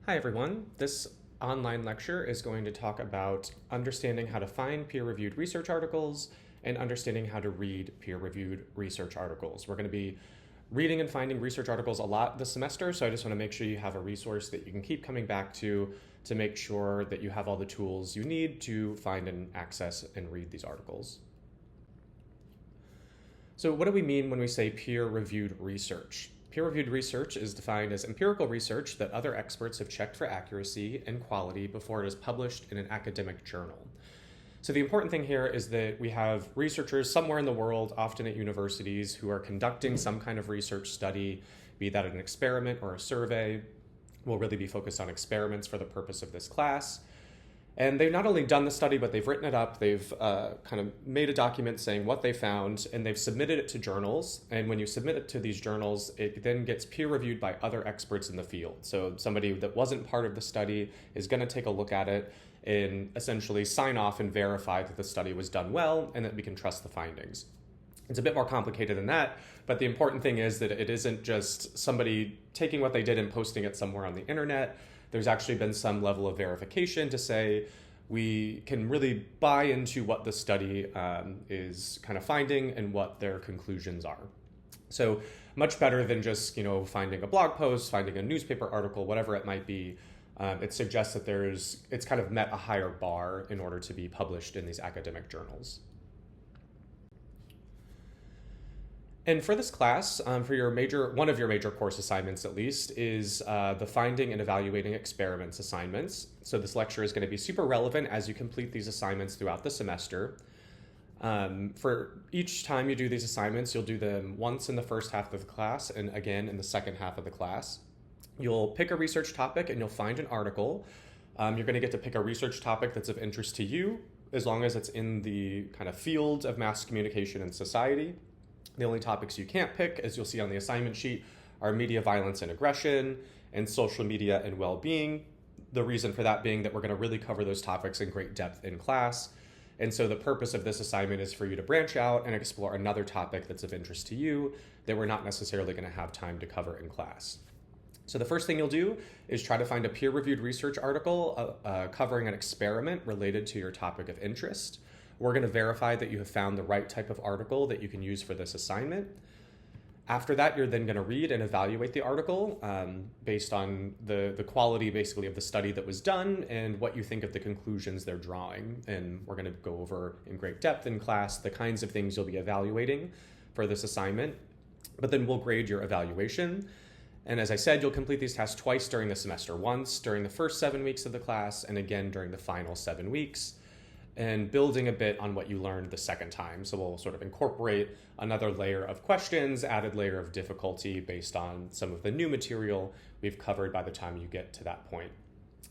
Hi everyone. This online lecture is going to talk about understanding how to find peer-reviewed research articles and understanding how to read peer-reviewed research articles. We're going to be reading and finding research articles a lot this semester, so I just want to make sure you have a resource that you can keep coming back to make sure that you have all the tools you need to find and access and read these articles. So what do we mean when we say peer-reviewed research? Peer-reviewed research is defined as empirical research that other experts have checked for accuracy and quality before it is published in an academic journal. So the important thing here is that we have researchers somewhere in the world, often at universities, who are conducting some kind of research study, be that an experiment or a survey. We'll really be focused on experiments for the purpose of this class. And they've not only done the study, but they've written it up, they've kind of made a document saying what they found, and they've submitted it to journals. And when you submit it to these journals, it then gets peer reviewed by other experts in the field. So somebody that wasn't part of the study is going to take a look at it and essentially sign off and verify that the study was done well and that we can trust the findings. It's a bit more complicated than that, but the important thing is that it isn't just somebody taking what they did and posting it somewhere on the internet. There's actually been some level of verification to say we can really buy into what the study is kind of finding and what their conclusions are. So much better than just finding a blog post, finding a newspaper article, whatever it might be. It suggests that it's kind of met a higher bar in order to be published in these academic journals. And for this class, for one of your major course assignments at least, is the finding and evaluating experiments assignments. So this lecture is going to be super relevant as you complete these assignments throughout the semester. For each time you do these assignments, you'll do them once in the first half of the class and again in the second half of the class. You'll pick a research topic and you'll find an article. You're going to get to pick a research topic that's of interest to you, as long as it's in the kind of field of mass communication and society. The only topics you can't pick, as you'll see on the assignment sheet, are media violence and aggression and social media and well-being. The reason for that being that we're going to really cover those topics in great depth in class. And so the purpose of this assignment is for you to branch out and explore another topic that's of interest to you that we're not necessarily going to have time to cover in class. So the first thing you'll do is try to find a peer-reviewed research article covering an experiment related to your topic of interest. We're going to verify that you have found the right type of article that you can use for this assignment. After that, you're then going to read and evaluate the article based on the quality, basically, of the study that was done and what you think of the conclusions they're drawing. And we're going to go over in great depth in class the kinds of things you'll be evaluating for this assignment. But then we'll grade your evaluation. And as I said, you'll complete these tasks twice during the semester, once during the first 7 weeks of the class and again during the final 7 weeks. And building a bit on what you learned the second time. So we'll sort of incorporate another layer of questions, added layer of difficulty based on some of the new material we've covered by the time you get to that point.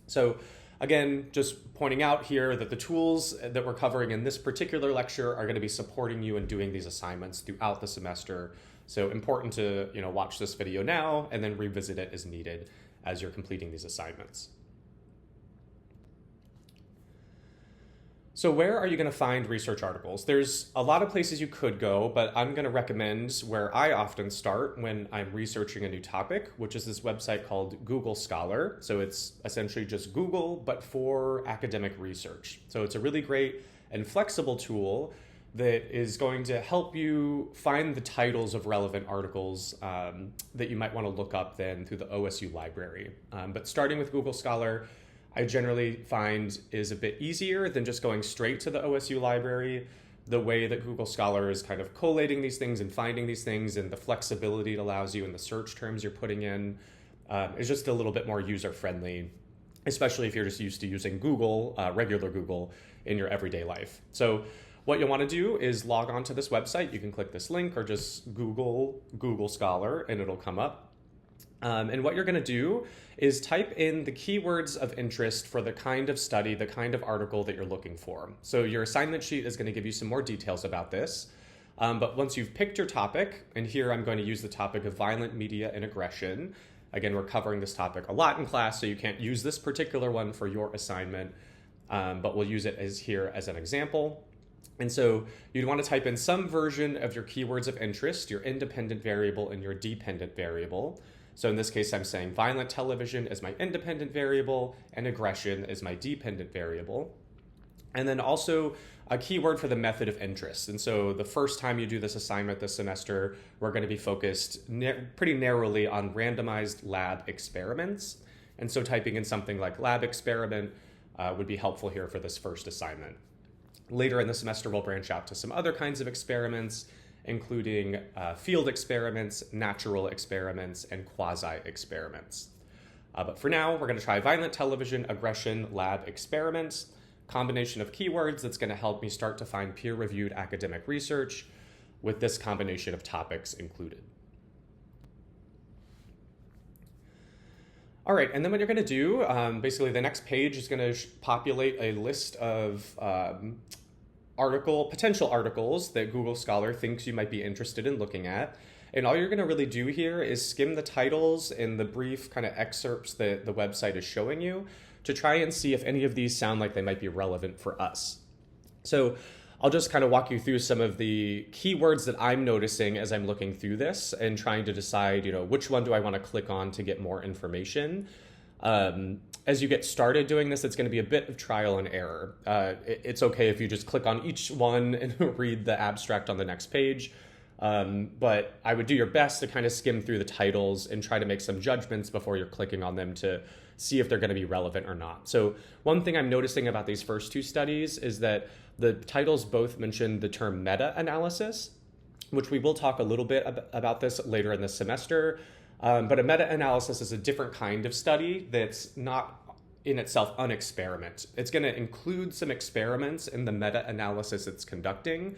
So again, just pointing out here that the tools that we're covering in this particular lecture are going to be supporting you in doing these assignments throughout the semester. So important to watch this video now and then revisit it as needed as you're completing these assignments. So where are you going to find research articles? There's a lot of places you could go, but I'm going to recommend where I often start when I'm researching a new topic, which is this website called Google Scholar. So it's essentially just Google, but for academic research. So it's a really great and flexible tool that is going to help you find the titles of relevant articles that you might want to look up then through the OSU library. But starting with Google Scholar, I generally find is a bit easier than just going straight to the OSU library. The way that Google Scholar is kind of collating these things and finding these things and the flexibility it allows you and the search terms you're putting in is just a little bit more user-friendly, especially if you're just used to using Google, regular Google, in your everyday life. So what you'll want to do is log on to this website. You can click this link or just Google Scholar and it'll come up. And what you're going to do is type in the keywords of interest for the kind of study, the kind of article that you're looking for. So your assignment sheet is going to give you some more details about this. But once you've picked your topic, and here I'm going to use the topic of violent media and aggression. Again, we're covering this topic a lot in class, so you can't use this particular one for your assignment, but we'll use it here as an example. And so you'd want to type in some version of your keywords of interest, your independent variable and your dependent variable. So in this case, I'm saying violent television is my independent variable and aggression is my dependent variable. And then also a keyword for the method of interest. And so the first time you do this assignment this semester, we're going to be focused pretty narrowly on randomized lab experiments. And so typing in something like lab experiment would be helpful here for this first assignment. Later in the semester, we'll branch out to some other kinds of experiments, including field experiments, natural experiments, and quasi-experiments. But for now, we're going to try violent television, aggression, lab experiments, combination of keywords that's going to help me start to find peer-reviewed academic research with this combination of topics included. All right, and then what you're going to do, basically the next page is going to populate a list of potential articles that Google Scholar thinks you might be interested in looking at. And all you're going to really do here is skim the titles and the brief kind of excerpts that the website is showing you to try and see if any of these sound like they might be relevant for us. So I'll just kind of walk you through some of the keywords that I'm noticing as I'm looking through this and trying to decide, which one do I want to click on to get more information. As you get started doing this, it's going to be a bit of trial and error. It's okay if you just click on each one and read the abstract on the next page. But I would do your best to kind of skim through the titles and try to make some judgments before you're clicking on them to see if they're going to be relevant or not. So one thing I'm noticing about these first two studies is that the titles both mention the term meta-analysis, which we will talk a little bit about this later in the semester. But a meta-analysis is a different kind of study that's not in itself an experiment. It's going to include some experiments in the meta-analysis it's conducting,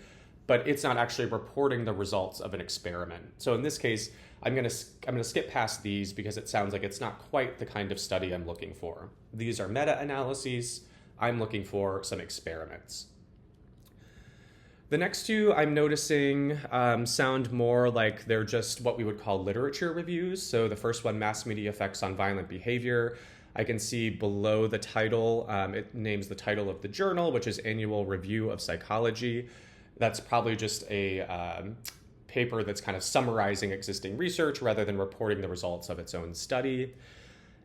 but it's not actually reporting the results of an experiment. So in this case, I'm going to skip past these because it sounds like it's not quite the kind of study I'm looking for. These are meta-analyses. I'm looking for some experiments. The next two I'm noticing sound more like they're just what we would call literature reviews. So the first one, Mass Media Effects on Violent Behavior. I can see below the title, it names the title of the journal, which is Annual Review of Psychology. That's probably just a paper that's kind of summarizing existing research rather than reporting the results of its own study.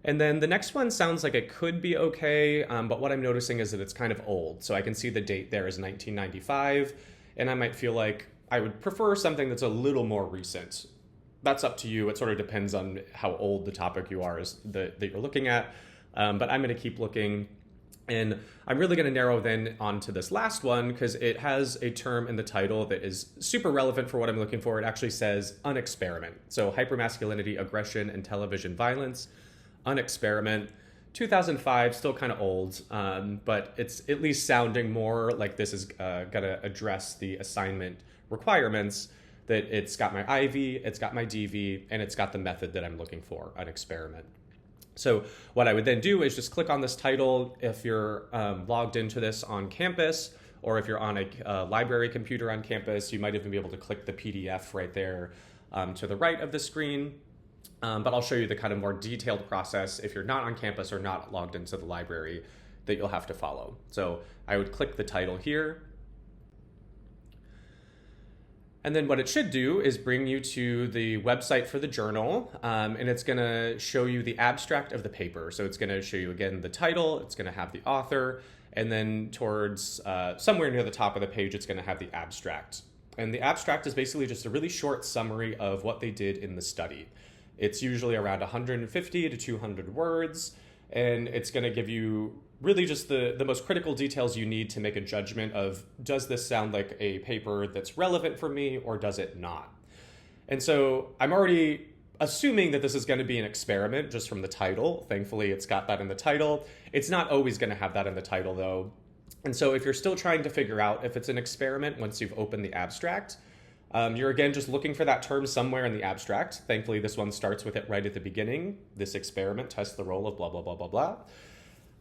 And then the next one sounds like it could be okay, but what I'm noticing is that it's kind of old. So I can see the date there is 1995, and I might feel like I would prefer something that's a little more recent. That's up to you. It sort of depends on how old the topic you are that you're looking at. But I'm going to keep looking. And I'm really going to narrow then onto this last one because it has a term in the title that is super relevant for what I'm looking for. It actually says unexperiment. So hypermasculinity, aggression, and television violence. Unexperiment. 2005, still kind of old, but it's at least sounding more like this is going to address the assignment requirements, that it's got my IV, it's got my DV, and it's got the method that I'm looking for, an experiment. So what I would then do is just click on this title if you're logged into this on campus, or if you're on a library computer on campus, you might even be able to click the PDF right there to the right of the screen. But I'll show you the kind of more detailed process if you're not on campus or not logged into the library that you'll have to follow. So I would click the title here. And then what it should do is bring you to the website for the journal, and it's going to show you the abstract of the paper. So it's going to show you, again, the title, it's going to have the author, and then towards somewhere near the top of the page, it's going to have the abstract. And the abstract is basically just a really short summary of what they did in the study. It's usually around 150 to 200 words, and it's going to give you really just the most critical details you need to make a judgment of, does this sound like a paper that's relevant for me or does it not? And so I'm already assuming that this is going to be an experiment just from the title. Thankfully, it's got that in the title. It's not always going to have that in the title, though. And so if you're still trying to figure out if it's an experiment once you've opened the abstract, you're again just looking for that term somewhere in the abstract. Thankfully, this one starts with it right at the beginning. This experiment tests the role of blah, blah, blah, blah, blah.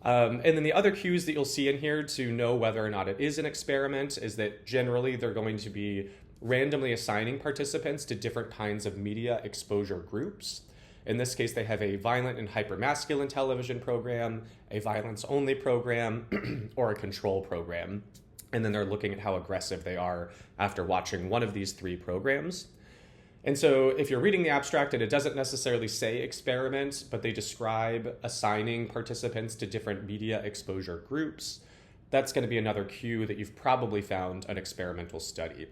And then the other cues that you'll see in here to know whether or not it is an experiment is that generally they're going to be randomly assigning participants to different kinds of media exposure groups. In this case, they have a violent and hypermasculine television program, a violence-only program, or a control program. And then they're looking at how aggressive they are after watching one of these three programs. And so if you're reading the abstract and it doesn't necessarily say experiment, but they describe assigning participants to different media exposure groups, that's going to be another cue that you've probably found an experimental study.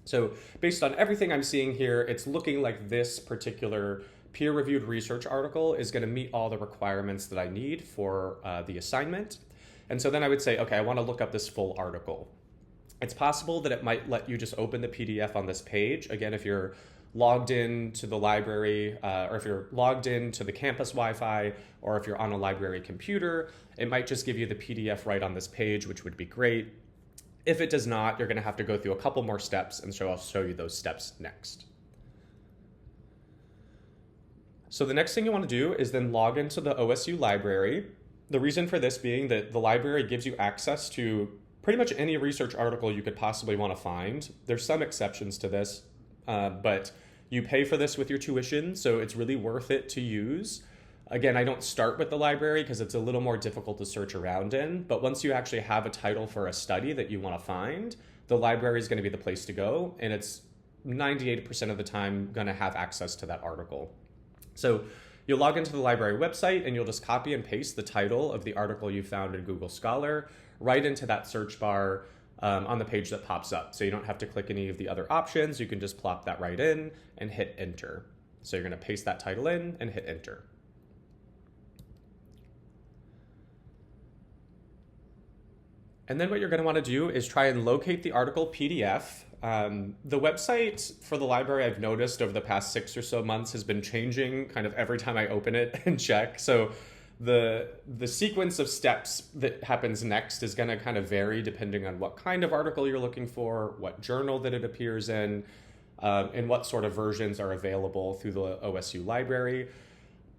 So based on everything I'm seeing here, it's looking like this particular peer-reviewed research article is going to meet all the requirements that I need for the assignment. And so then I would say, okay, I want to look up this full article. It's possible that it might let you just open the PDF on this page. Again, if you're logged in to the library, or if you're logged in to the campus Wi-Fi, or if you're on a library computer, it might just give you the PDF right on this page, which would be great. If it does not, you're going to have to go through a couple more steps, and so I'll show you those steps next. So the next thing you want to do is then log into the OSU library. The reason for this being that the library gives you access to pretty much any research article you could possibly want to find. There's some exceptions to this, but you pay for this with your tuition, so it's really worth it to use. Again, I don't start with the library because it's a little more difficult to search around in, but once you actually have a title for a study that you want to find, the library is going to be the place to go, and it's 98% of the time going to have access to that article. So you'll log into the library website and you'll just copy and paste the title of the article you found in Google Scholar right into that search bar on the page that pops up. So you don't have to click any of the other options. You can just plop that right in and hit enter. So you're going to paste that title in and hit enter. And then what you're going to want to do is try and locate the article PDF. The website for the library, I've noticed over the past 6 or so months, has been changing kind of every time I open it and check. So the sequence of steps that happens next is going to kind of vary depending on what kind of article you're looking for, what journal that it appears in, and what sort of versions are available through the OSU library.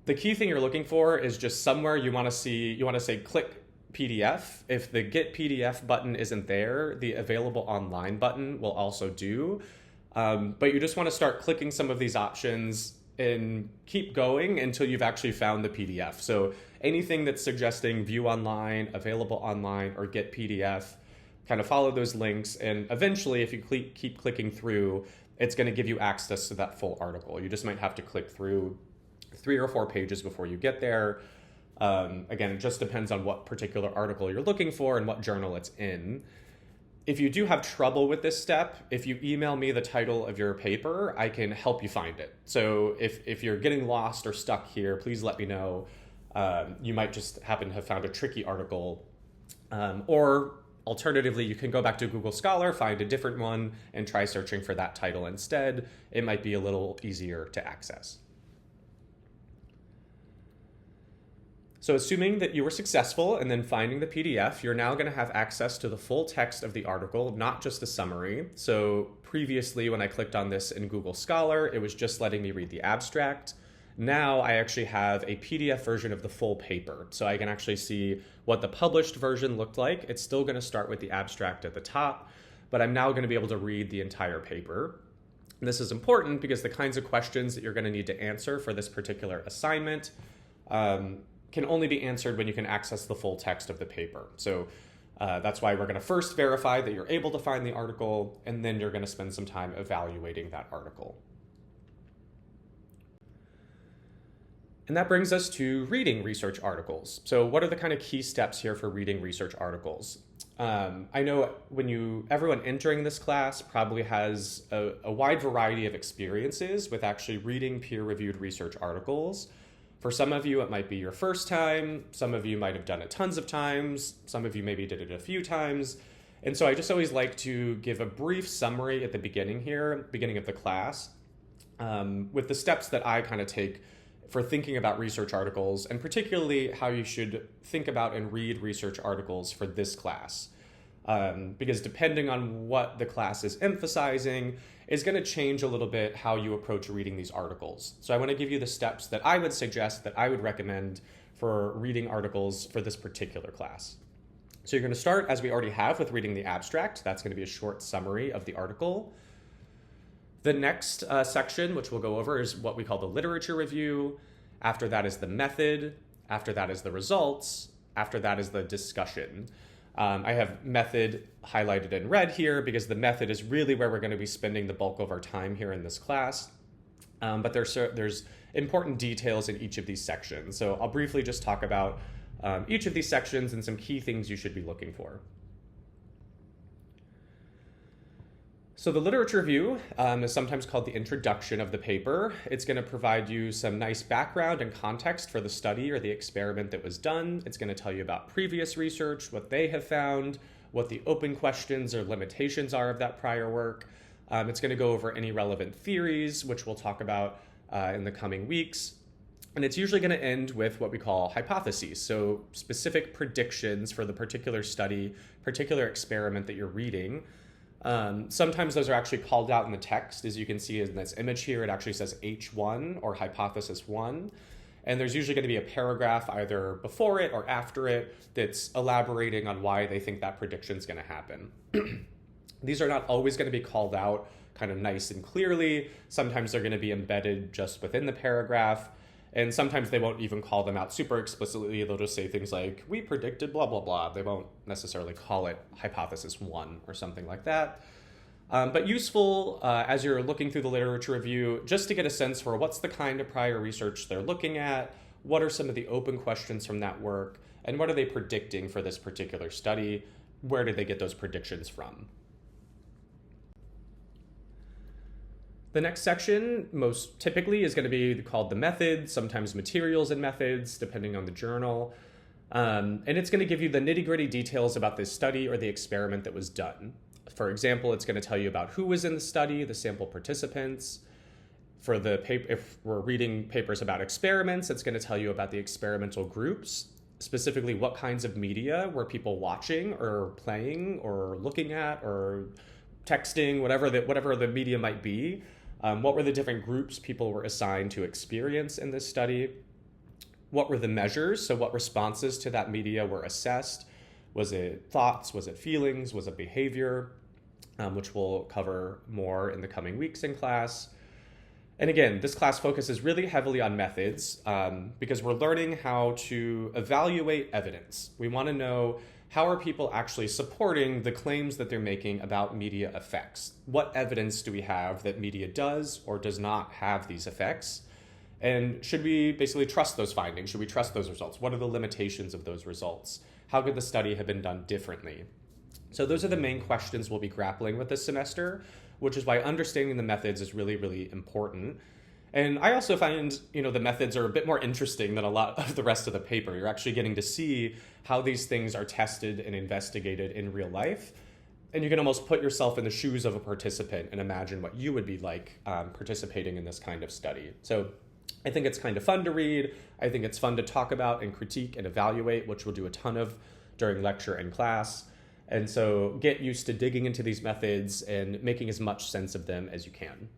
The key thing you're looking for is just somewhere you want to say click PDF. If the Get PDF button isn't there, the Available Online button will also do. But you just want to start clicking some of these options and keep going until you've actually found the PDF. So anything that's suggesting View Online, Available Online, or Get PDF, kind of follow those links. And eventually, if you keep clicking through, it's going to give you access to that full article. You just might have to click through 3 or 4 pages before you get there. Again, it just depends on what particular article you're looking for and what journal it's in. If you do have trouble with this step, if you email me the title of your paper, I can help you find it. So if you're getting lost or stuck here, please let me know. You might just happen to have found a tricky article. Or alternatively, you can go back to Google Scholar, find a different one, and try searching for that title instead. It might be a little easier to access. So assuming that you were successful in then finding the PDF, you're now going to have access to the full text of the article, not just the summary. So previously, when I clicked on this in Google Scholar, it was just letting me read the abstract. Now I actually have a PDF version of the full paper. So I can actually see what the published version looked like. It's still going to start with the abstract at the top, but I'm now going to be able to read the entire paper. And this is important because the kinds of questions that you're going to need to answer for this particular assignment can only be answered when you can access the full text of the paper. So that's why we're going to first verify that you're able to find the article, and then you're going to spend some time evaluating that article. And that brings us to reading research articles. So what are the kind of key steps here for reading research articles? I know everyone entering this class probably has a wide variety of experiences with actually reading peer-reviewed research articles. For some of you, it might be your first time. Some of you might have done it tons of times. Some of you maybe did it a few times. And so I just always like to give a brief summary at the beginning of the class, with the steps that I kind of take for thinking about research articles, and particularly how you should think about and read research articles for this class. Because depending on what the class is emphasizing is going to change a little bit how you approach reading these articles. So I want to give you the steps that I would suggest, that I would recommend for reading articles for this particular class. So you're going to start, as we already have, with reading the abstract. That's going to be a short summary of the article. The next section, which we'll go over, is what we call the literature review. After that is the method. After that is the results. After that is the discussion. I have method highlighted in red here because the method is really where we're going to be spending the bulk of our time here in this class. but there's important details in each of these sections. So I'll briefly just talk about each of these sections and some key things you should be looking for. So the literature review is sometimes called the introduction of the paper. It's going to provide you some nice background and context for the study or the experiment that was done. It's going to tell you about previous research, what they have found, what the open questions or limitations are of that prior work. It's going to go over any relevant theories, which we'll talk about in the coming weeks. And it's usually going to end with what we call hypotheses, so specific predictions for the particular study, particular experiment that you're reading. Sometimes those are actually called out in the text. As you can see in this image here, it actually says H1 or hypothesis 1. And there's usually going to be a paragraph either before it or after it that's elaborating on why they think that prediction is going to happen. These are not always going to be called out kind of nice and clearly. Sometimes they're going to be embedded just within the paragraph. And sometimes they won't even call them out super explicitly. They'll just say things like, we predicted blah, blah, blah. They won't necessarily call it hypothesis 1 or something like that. But useful as you're looking through the literature review, just to get a sense for what's the kind of prior research they're looking at, what are some of the open questions from that work, and what are they predicting for this particular study? Where did they get those predictions from? The next section, most typically, is going to be called the method, sometimes materials and methods, depending on the journal. And it's going to give you the nitty-gritty details about this study or the experiment that was done. For example, it's going to tell you about who was in the study, the sample participants. For the paper, if we're reading papers about experiments, it's going to tell you about the experimental groups, specifically what kinds of media were people watching or playing or looking at or texting, whatever the media might be. What were the different groups people were assigned to experience in this study? What were the measures? So what responses to that media were assessed? Was it thoughts? Was it feelings? Was it behavior? Which we'll cover more in the coming weeks in class. And again, this class focuses really heavily on methods because we're learning how to evaluate evidence. We want to know, how are people actually supporting the claims that they're making about media effects? What evidence do we have that media does or does not have these effects? And should we basically trust those findings? Should we trust those results? What are the limitations of those results? How could the study have been done differently? So those are the main questions we'll be grappling with this semester, which is why understanding the methods is really, really important. And I also find, the methods are a bit more interesting than a lot of the rest of the paper. You're actually getting to see how these things are tested and investigated in real life. And you can almost put yourself in the shoes of a participant and imagine what you would be like participating in this kind of study. So I think it's kind of fun to read. I think it's fun to talk about and critique and evaluate, which we'll do a ton of during lecture and class. And so get used to digging into these methods and making as much sense of them as you can.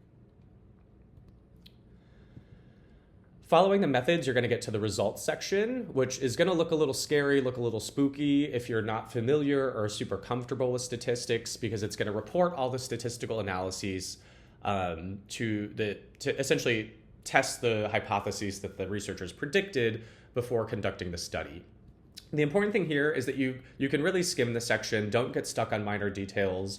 Following the methods, you're going to get to the results section, which is going to look a little scary, look a little spooky if you're not familiar or super comfortable with statistics, because it's going to report all the statistical analyses to essentially test the hypotheses that the researchers predicted before conducting the study. The important thing here is that you can really skim the section, don't get stuck on minor details.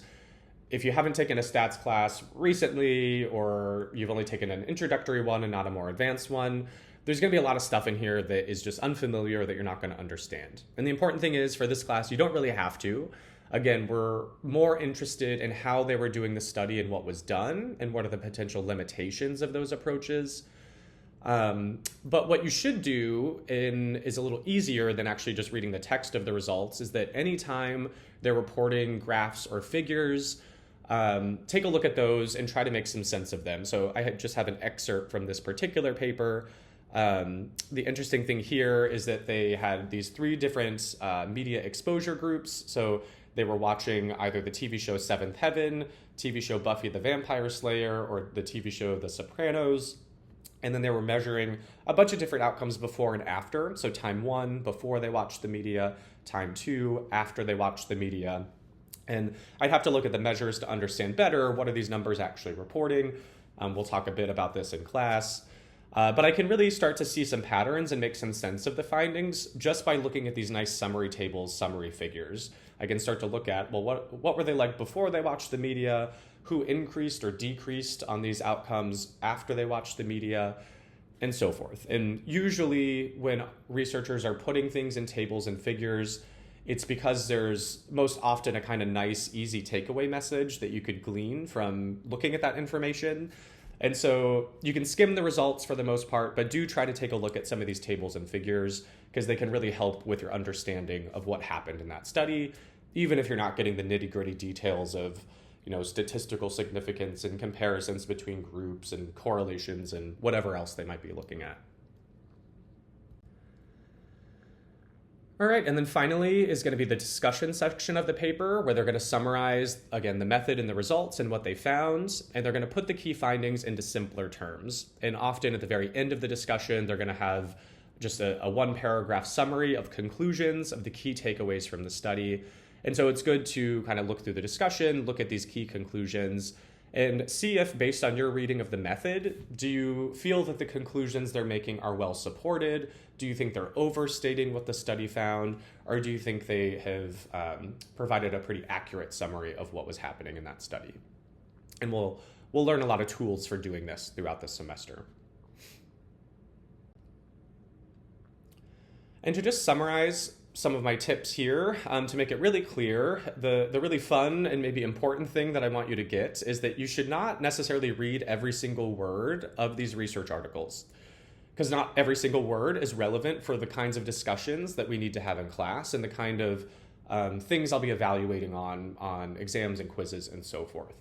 If you haven't taken a stats class recently, or you've only taken an introductory one and not a more advanced one, there's going to be a lot of stuff in here that is just unfamiliar that you're not going to understand. And the important thing is, for this class, you don't really have to. Again, we're more interested in how they were doing the study and what was done, and what are the potential limitations of those approaches. But what you should do is a little easier than actually just reading the text of the results, is that anytime they're reporting graphs or figures, take a look at those and try to make some sense of them. So I just have an excerpt from this particular paper. The interesting thing here is that they had these 3 different media exposure groups. So they were watching either the TV show Seventh Heaven, TV show Buffy the Vampire Slayer, or the TV show The Sopranos. And then they were measuring a bunch of different outcomes before and after. So time 1, before they watched the media, time 2, after they watched the media. And I'd have to look at the measures to understand better what are these numbers actually reporting. We'll talk a bit about this in class. But I can really start to see some patterns and make some sense of the findings just by looking at these nice summary tables, summary figures. I can start to look at, well, what were they like before they watched the media? who increased or decreased on these outcomes after they watched the media, and so forth. And usually when researchers are putting things in tables and figures, it's because there's most often a kind of nice, easy takeaway message that you could glean from looking at that information. And so you can skim the results for the most part, but do try to take a look at some of these tables and figures because they can really help with your understanding of what happened in that study, even if you're not getting the nitty-gritty details of, statistical significance and comparisons between groups and correlations and whatever else they might be looking at. All right, and then finally is going to be the discussion section of the paper where they're going to summarize, again, the method and the results and what they found, and they're going to put the key findings into simpler terms. And often at the very end of the discussion, they're going to have just a one-paragraph summary of conclusions of the key takeaways from the study. And so it's good to kind of look through the discussion, look at these key conclusions, and see if, based on your reading of the method, do you feel that the conclusions they're making are well supported? Do you think they're overstating what the study found? Or do you think they have provided a pretty accurate summary of what was happening in that study? And we'll learn a lot of tools for doing this throughout this semester. And to just summarize some of my tips here, to make it really clear, the really fun and maybe important thing that I want you to get is that you should not necessarily read every single word of these research articles, because not every single word is relevant for the kinds of discussions that we need to have in class and the kind of things I'll be evaluating on exams and quizzes and so forth.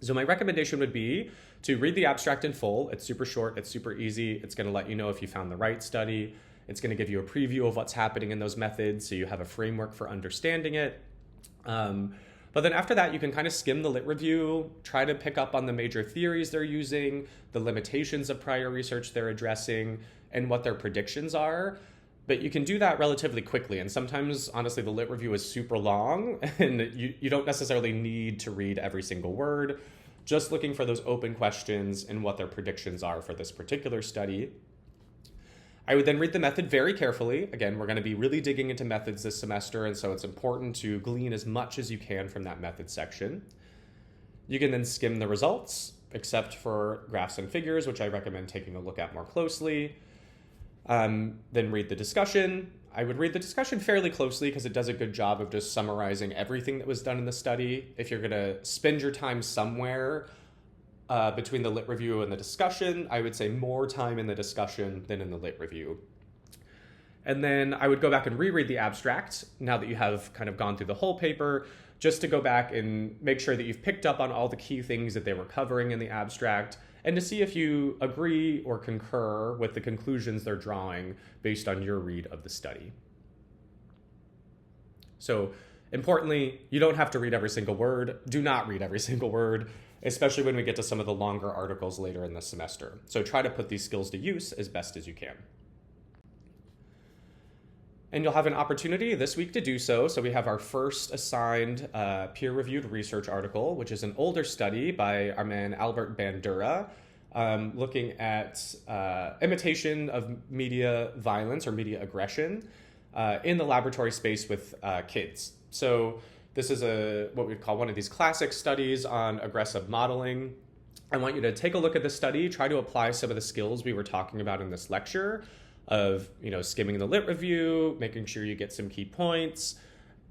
So my recommendation would be to read the abstract in full. It's super short, it's super easy. It's going to let you know if you found the right study. It's going to give you a preview of what's happening in those methods, so you have a framework for understanding it. But then after that, you can kind of skim the lit review, try to pick up on the major theories they're using, the limitations of prior research they're addressing, and what their predictions are. But you can do that relatively quickly. And sometimes, honestly, the lit review is super long, and you don't necessarily need to read every single word. Just looking for those open questions and what their predictions are for this particular study. I would then read the method very carefully. Again, we're going to be really digging into methods this semester, and so it's important to glean as much as you can from that method section. You can then skim the results, except for graphs and figures, which I recommend taking a look at more closely. Then read the discussion. I would read the discussion fairly closely because it does a good job of just summarizing everything that was done in the study. If you're going to spend your time somewhere between the lit review and the discussion, I would say more time in the discussion than in the lit review. And then I would go back and reread the abstract now that you have kind of gone through the whole paper, just to go back and make sure that you've picked up on all the key things that they were covering in the abstract, and to see if you agree or concur with the conclusions they're drawing based on your read of the study. So importantly, you don't have to read every single word. Do not read every single word, especially when we get to some of the longer articles later in the semester. So try to put these skills to use as best as you can. And you'll have an opportunity this week to do so. So we have our first assigned peer-reviewed research article, which is an older study by our man Albert Bandura, looking at imitation of media violence or media aggression in the laboratory space with kids. So this is what we'd call one of these classic studies on aggressive modeling. I want you to take a look at the study, try to apply some of the skills we were talking about in this lecture of, skimming the lit review, making sure you get some key points,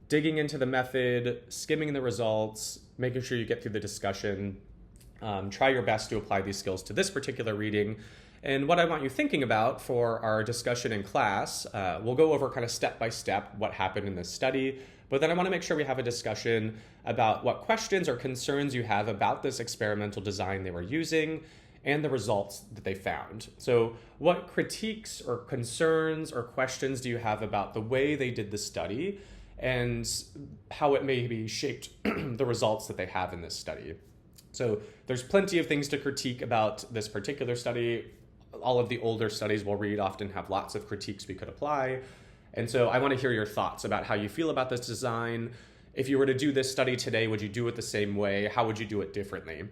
digging into the method, skimming the results, making sure you get through the discussion. Try your best to apply these skills to this particular reading. And what I want you thinking about for our discussion in class, we'll go over kind of step by step what happened in this study. But then I want to make sure we have a discussion about what questions or concerns you have about this experimental design they were using and the results that they found. So what critiques or concerns or questions do you have about the way they did the study and how it maybe shaped the results that they have in this study? So there's plenty of things to critique about this particular study. All of the older studies we'll read often have lots of critiques we could apply. And so I want to hear your thoughts about how you feel about this design. If you were to do this study today, would you do it the same way? How would you do it differently?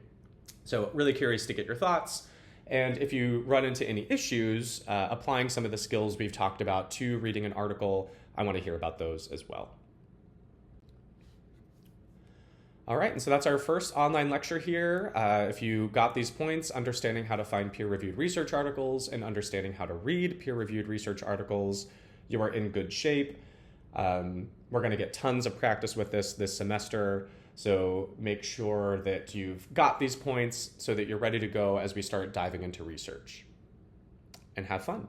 So really curious to get your thoughts. And if you run into any issues applying some of the skills we've talked about to reading an article, I want to hear about those as well. All right, and so that's our first online lecture here. If you got these points, understanding how to find peer-reviewed research articles and understanding how to read peer-reviewed research articles, you are in good shape. We're going to get tons of practice with this semester, so make sure that you've got these points so that you're ready to go as we start diving into research. And have fun.